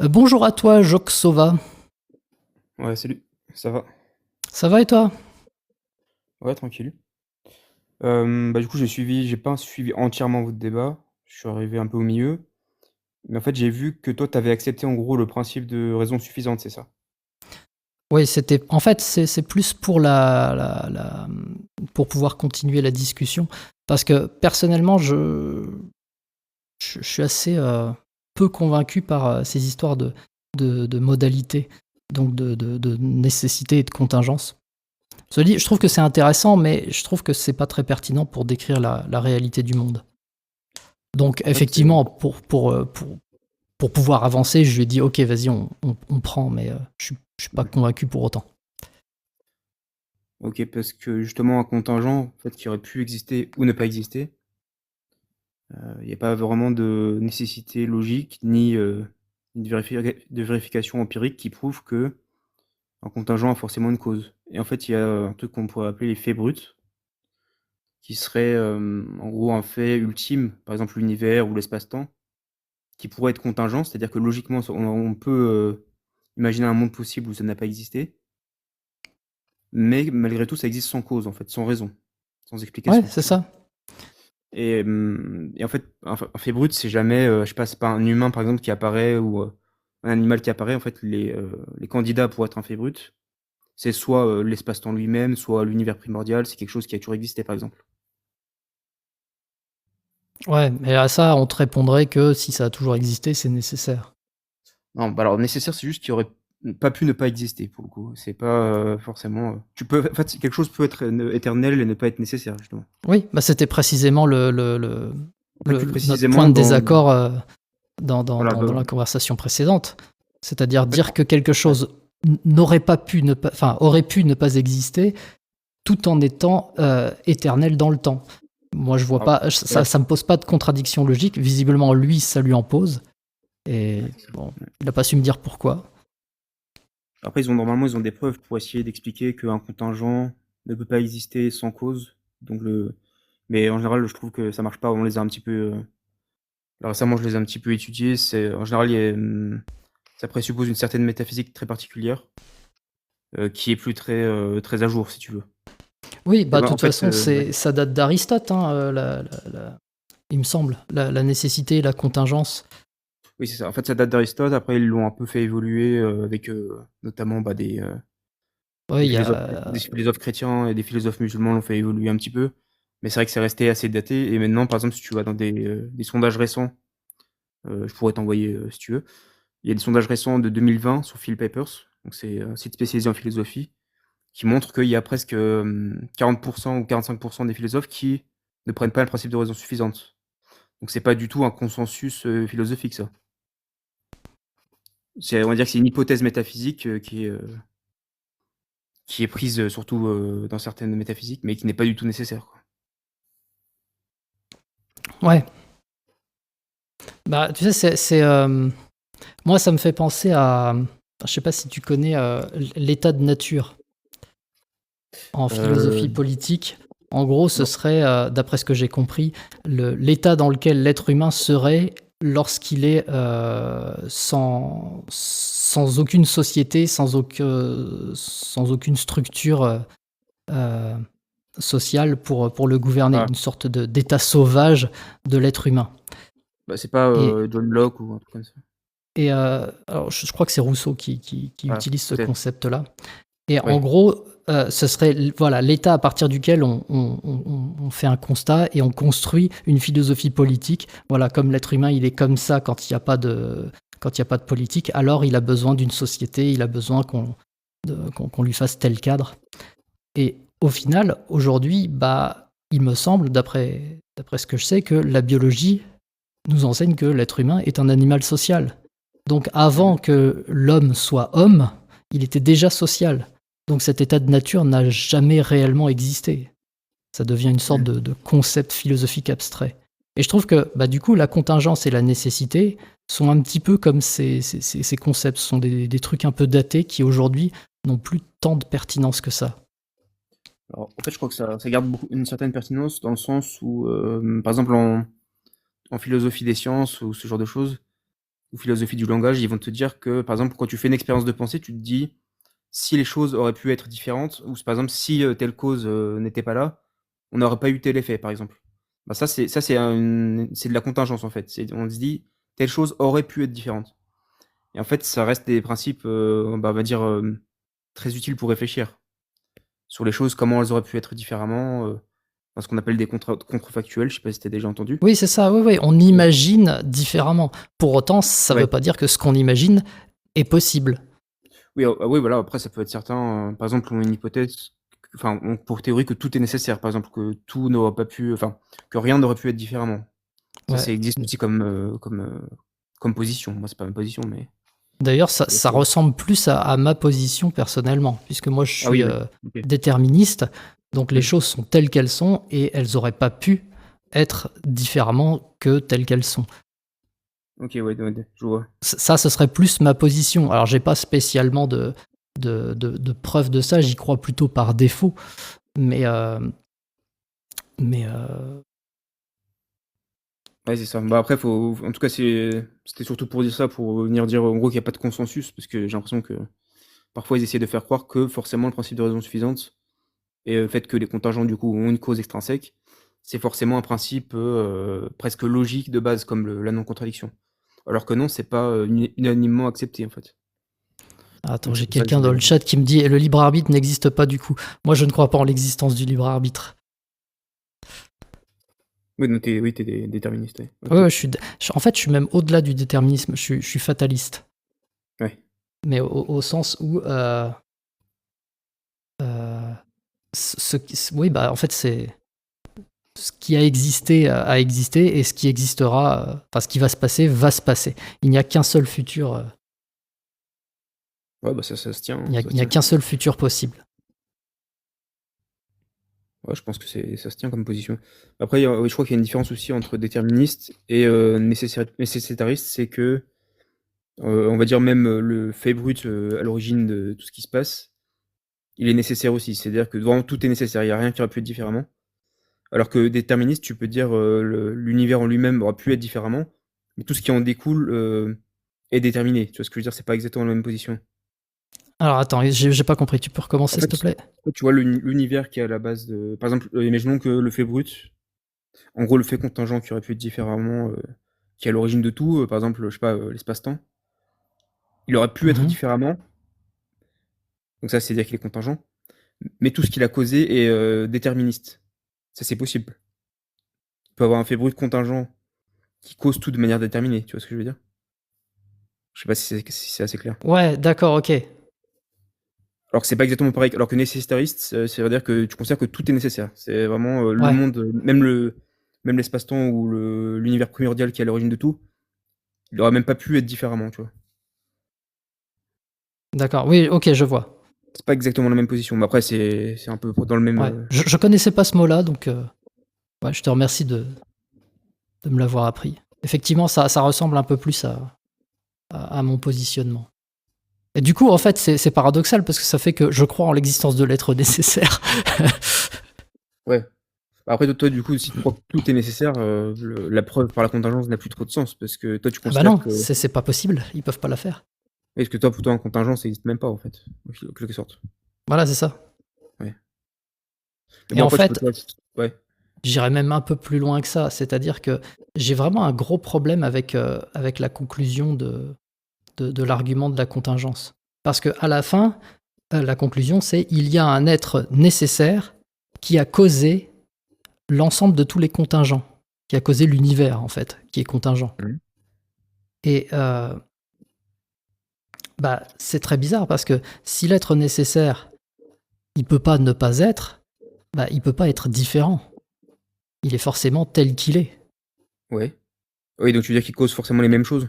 Bonjour à toi, Joksova. Ouais, salut, ça va? Ça va et toi? Ouais, tranquille. Du coup, j'ai pas suivi entièrement votre débat. Je suis arrivé un peu au milieu. Mais en fait, j'ai vu que toi, tu avais accepté en gros le principe de raison suffisante, c'est ça? Oui, c'était. En fait, c'est plus pour pour pouvoir continuer la discussion, parce que personnellement, je suis assez peu convaincu par ces histoires de modalités, donc de nécessité et de contingence. Cela dit, je trouve que c'est intéressant, mais je trouve que c'est pas très pertinent pour décrire la réalité du monde. Donc, En fait, effectivement, pour pouvoir avancer, je lui ai dit ok, vas-y, on prend, mais je suis pas ouais. convaincu pour autant. Ok, parce que justement, un contingent, en fait, qui aurait pu exister ou ne pas exister, il n'y a pas vraiment de nécessité logique ni de vérification empirique qui prouve que un contingent a forcément une cause. Et en fait, il y a un truc qu'on pourrait appeler les faits bruts, qui serait en gros un fait ultime, par exemple l'univers ou l'espace-temps, qui pourrait être contingent, c'est-à-dire que logiquement, on peut imaginer un monde possible où ça n'a pas existé, mais malgré tout, ça existe sans cause, en fait, sans raison, sans Ouais, explication. c'est ça. Et en fait, un fait brut, c'est jamais, je sais pas, c'est pas un humain, par exemple, qui apparaît ou un animal qui apparaît. En fait, les candidats pour être un fait brut, c'est soit l'espace-temps lui-même, soit l'univers primordial, c'est quelque chose qui a toujours existé, par exemple. Ouais, mais à ça, on te répondrait que si ça a toujours existé, c'est nécessaire. Non, bah alors nécessaire, c'est juste qu'il aurait pas pu ne pas exister pour le coup. C'est pas forcément. Tu peux, en fait, quelque chose peut être éternel et ne pas être nécessaire justement. Oui, bah c'était précisément En fait, plus notre point précisément de dans désaccord voilà, dans la conversation précédente. C'est-à-dire en fait, dire que quelque ouais, chose n'aurait pas pu ne pas, enfin, aurait pu ne pas exister tout en étant éternel dans le temps. Moi, je vois alors, pas, voilà, ça me pose pas de contradiction logique. Visiblement, lui, ça lui en pose. ouais, Et c'est ça. bon, Ouais. il a pas su me dire pourquoi. Après, ils ont des preuves pour essayer d'expliquer qu'un contingent ne peut pas exister sans cause. Mais en général, je trouve que ça marche pas. On les a un petit peu. Là, récemment, je les ai un petit peu étudiés. En général, ça présuppose une certaine métaphysique très particulière, qui est plus très à jour, si tu veux. Oui, Et bah de ben, en toute fait, façon, ouais. ça date d'Aristote, hein, il me semble, la nécessité, la contingence. Oui, c'est ça. En fait, ça date d'Aristote. Après, ils l'ont un peu fait évoluer avec notamment Oui, il y des a, philosophes chrétiens et des philosophes musulmans l'ont fait évoluer un petit peu. Mais c'est vrai que c'est resté assez daté. Et maintenant, par exemple, si tu vas dans des sondages récents, je pourrais t'envoyer si tu veux. Il y a des sondages récents de 2020 sur Phil Papers. Donc, c'est un site spécialisé en philosophie qui montre qu'il y a presque 40% ou 45% des philosophes qui ne prennent pas le principe de raison suffisante. Donc, c'est pas du tout un consensus philosophique, ça. On va dire que c'est une hypothèse métaphysique qui est prise surtout dans certaines métaphysiques, mais qui n'est pas du tout nécessaire, quoi. ouais. Bah, tu sais, moi, ça me fait penser à, je sais pas si tu connais l'état de nature en Euh, philosophie politique. En gros, ce non. serait, d'après ce que j'ai compris, l'état dans lequel l'être humain serait lorsqu'il est sans aucune société, sans aucune structure euh, sociale pour le gouverner, Ah, une sorte d'état sauvage de l'être humain. bah, c'est pas Et, John Locke ou un truc comme ça. alors, je crois que c'est Rousseau qui Ah, utilise ce peut-être. concept-là. Et en Oui. gros, ce serait voilà l'état à partir duquel on fait un constat et on construit une philosophie politique. Voilà, comme l'être humain, il est comme ça quand il n'y a pas quand il y a pas de politique, alors il a besoin d'une société, il a besoin qu'on lui fasse tel cadre. Et au final, aujourd'hui, bah, il me semble, d'après ce que je sais, que la biologie nous enseigne que l'être humain est un animal social. Donc avant Mhm. que l'homme soit homme, il était déjà social. Donc cet état de nature n'a jamais réellement existé. Ça devient une sorte Mhm. de concept philosophique abstrait. Et je trouve que bah, du coup, la contingence et la nécessité sont un petit peu comme ces concepts. Ce sont des trucs un peu datés qui aujourd'hui n'ont plus tant de pertinence que ça. Alors, en fait, je crois que ça garde une certaine pertinence dans le sens où, par exemple, en philosophie des sciences ou ce genre de choses, ou philosophie du langage, ils vont te dire que, par exemple, quand tu fais une expérience de pensée, tu te dis si les choses auraient pu être différentes, ou par exemple, si telle cause n'était pas là, on n'aurait pas eu tel effet, par exemple. Bah, c'est de la contingence en fait. On se dit telle chose aurait pu être différente. Et en fait, ça reste des principes, bah, on va dire, très utiles pour réfléchir sur les choses, comment elles auraient pu être différemment, ce qu'on appelle des contrefactuels. Je sais pas si tu as déjà entendu? Oui, c'est ça, oui, oui, on imagine différemment. Pour autant, ça ne Ouais. veut pas dire que ce qu'on imagine est possible. Oui, oui, voilà, après ça peut être certains, par exemple, ont une hypothèse, enfin, ont pour théorie que tout est nécessaire, par exemple, que tout n'aurait pas pu, enfin, que rien n'aurait pu être différemment. Ça Ouais. existe aussi comme position. Moi, c'est pas ma position, mais D'ailleurs, ça ressemble plus à ma position personnellement, puisque moi je ah suis oui, oui. OK. déterministe, donc les Mmh. choses sont telles qu'elles sont et elles n'auraient pas pu être différemment que telles qu'elles sont. OK, ouais, je vois. Ça, ce serait plus ma position. Alors, j'ai pas spécialement de preuves de ça, j'y crois plutôt par défaut, mais, mais Ouais, c'est ça. Bah, après, en tout cas, c'était surtout pour dire ça, pour venir dire, en gros, qu'il y a pas de consensus, parce que j'ai l'impression que, parfois, ils essaient de faire croire que, forcément, le principe de raison suffisante et le fait que les contingents, du coup, ont une cause extrinsèque, c'est forcément un principe, presque logique de base, comme la non-contradiction. Alors que non, c'est pas, unanimement accepté, en fait. attends, Donc c'est j'ai pour ça que quelqu'un dans le chat qui me dit: «Et le libre arbitre n'existe pas du coup». Moi, je ne crois pas en l'existence du libre arbitre. oui, donc tu déterministe, ouais. Ouais, OK. ouais, en fait, je suis même au-delà du déterminisme, je suis fataliste. Ouais. Mais au sens où, oui, bah, en fait, c'est ce qui a existé a existé et ce qui existera, enfin, ce qui va se passer, va se passer. Il n'y a qu'un seul futur, Ouais, bah, ça se tient, il hein, n'y a, ça se il n'y a tient. qu'un seul futur possible. Ouais, je pense que ça se tient comme position. Après, oui, je crois qu'il y a une différence aussi entre déterministe et nécessitariste, c'est que, on va dire même, le fait brut, à l'origine de tout ce qui se passe, il est nécessaire aussi. C'est-à-dire que vraiment tout est nécessaire, il y a rien qui aurait pu être différemment. Alors que déterministe, tu peux dire, l'univers en lui-même aurait pu être différemment, mais tout ce qui en découle, est déterminé. Tu vois ce que je veux dire? C'est pas exactement la même position. Alors attends, j'ai pas compris, tu peux En recommencer s'il fait, te plaît? tu vois l'univers qui est à la base de par exemple, imaginons que le fait brut, en gros, le fait contingent qui aurait pu être différemment, qui est à l'origine de tout, par exemple, je sais pas, l'espace-temps, il aurait pu être Mmh. différemment, donc ça, c'est-à-dire qu'il est contingent, mais tout ce qu'il a causé est, déterministe. Ça, c'est possible. On peut avoir un fait brut contingent qui cause tout de manière déterminée, tu vois ce que je veux dire? Je sais pas si c'est assez clair. Ouais, d'accord, OK. Alors que c'est pas exactement pareil, alors que nécessitariste, ça veut dire que tu considères que tout est nécessaire. C'est vraiment, le Ouais, monde, même l'espace-temps ou l'univers primordial qui est à l'origine de tout, il aurait même pas pu être différemment, tu vois? d'accord, oui, OK, je vois. C'est pas exactement la même position, mais après c'est un peu dans le même, Ouais, je connaissais pas ce mot-là, donc ouais, je te remercie de me l'avoir appris. Effectivement, ça ressemble un peu plus à mon positionnement. Et du coup, en fait, c'est paradoxal parce que ça fait que je crois en l'existence de l'être nécessaire. ouais. Après toi du coup, si tu crois que tout est nécessaire, la preuve par la contingence n'a plus trop de sens parce que toi tu Ah bah considères non, que c'est pas possible, ils peuvent pas la faire. est-ce que toi pour toi en contingence ça existe même pas en fait, en quelque sorte? Voilà, c'est ça. Ouais. Mais Et bon en après tu peux fait, pas ouais. j'irais même un peu plus loin que ça, c'est-à-dire que j'ai vraiment un gros problème avec la conclusion de l'argument de la contingence. Parce que à la fin, la conclusion, c'est: il y a un être nécessaire qui a causé l'ensemble de tous les contingents, qui a causé l'univers, en fait, qui est contingent. Mmh. Et bah, c'est très bizarre parce que si l'être nécessaire, il peut pas ne pas être, bah, il peut pas être différent. Il est forcément tel qu'il est. Ouais. Oui, donc tu veux dire qu'ils causent forcément les mêmes choses?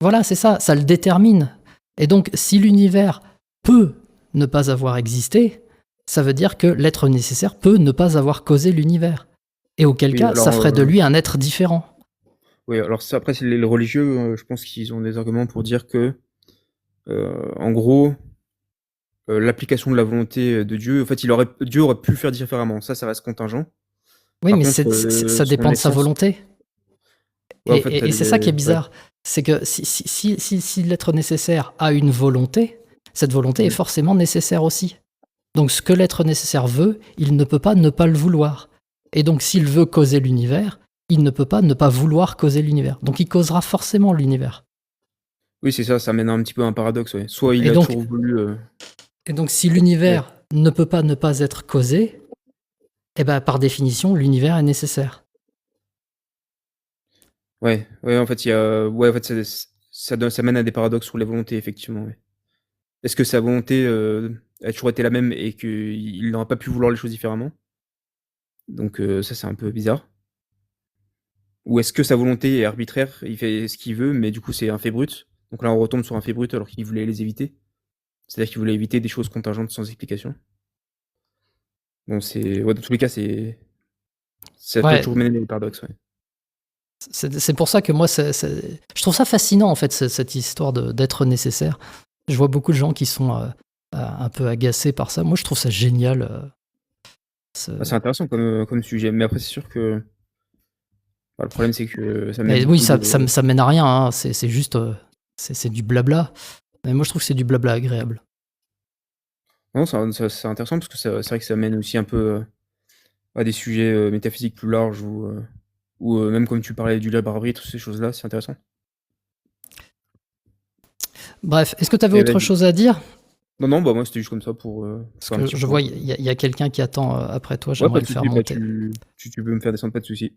Voilà, c'est ça le détermine. Et donc, si l'univers peut ne pas avoir existé, ça veut dire que l'être nécessaire peut ne pas avoir causé l'univers. Et auquel Oui cas, ça alors, ferait de lui un être différent. oui alors ça après c'est les religieux, je pense qu'ils ont des arguments pour dire que, en gros, l'application de la volonté, de Dieu, en fait Dieu aurait pu faire différemment. Ça reste contingent. Oui, Par mais contre, ça son dépend de sa essence volonté. Ouais, en fait, tu as C'est ça qui est ouais. bizarre. C'est que si l'être nécessaire a une volonté, cette volonté est Mmh. forcément nécessaire aussi. Donc ce que l'être nécessaire veut, il ne peut pas ne pas le vouloir. Et donc s'il veut causer l'univers, il ne peut pas ne pas vouloir causer l'univers. Donc il causera forcément l'univers. Oui, c'est ça, ça mène un petit peu à un paradoxe, ouais. Soit il Et a donc, toujours voulu, et donc si ouais. l'univers ne peut pas ne pas être causé, eh ben, par définition, l'univers est nécessaire. Ouais, ouais, en fait, il y a ouais, en fait, ça mène à des paradoxes sur les volontés, effectivement, ouais. Est-ce que sa volonté, a toujours été la même et qu'il n'aurait pas pu vouloir les choses différemment? Donc ça, c'est un peu bizarre. Ou est-ce que sa volonté est arbitraire, il fait ce qu'il veut, mais du coup, c'est un fait brut? Donc là, on retombe sur un fait brut alors qu'il voulait les éviter. C'est-à-dire qu'il voulait éviter des choses contingentes sans explication. Bon, c'est ouais, dans tous les cas, ça peut Ouais, toujours mener à des paradoxes, ouais. c'est pour ça que moi, je trouve ça fascinant en fait, cette histoire d'être nécessaire. Je vois beaucoup de gens qui sont un peu agacés par ça. Moi, je trouve ça génial. Bah, c'est ce- intéressant comme sujet, mais après c'est sûr que, bah, le problème c'est que ça met Mais oui, beaucoup de ça mène à rien, hein. C'est juste, c'est du blabla. Mais moi, je trouve que c'est du blabla agréable. non, c'est intéressant parce que ça c'est vrai que ça mène aussi un peu, à des sujets, métaphysiques plus larges ou même comme tu parlais du libre arbitre, ces choses-là, c'est intéressant. Bref, est-ce que tu avais Et autre vas-y. chose à dire? Non, non, bah, moi c'était juste comme ça pour Parce faire un que petit je point, vois, quoi. il y a quelqu'un qui attend après toi, Ouais, j'aimerais pas de le faire souci, bah, monter. tu peux me faire descendre, pas de souci.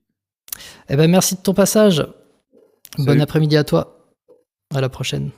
Eh ben, merci de ton passage. Bon Salut. après-midi à toi. À la prochaine.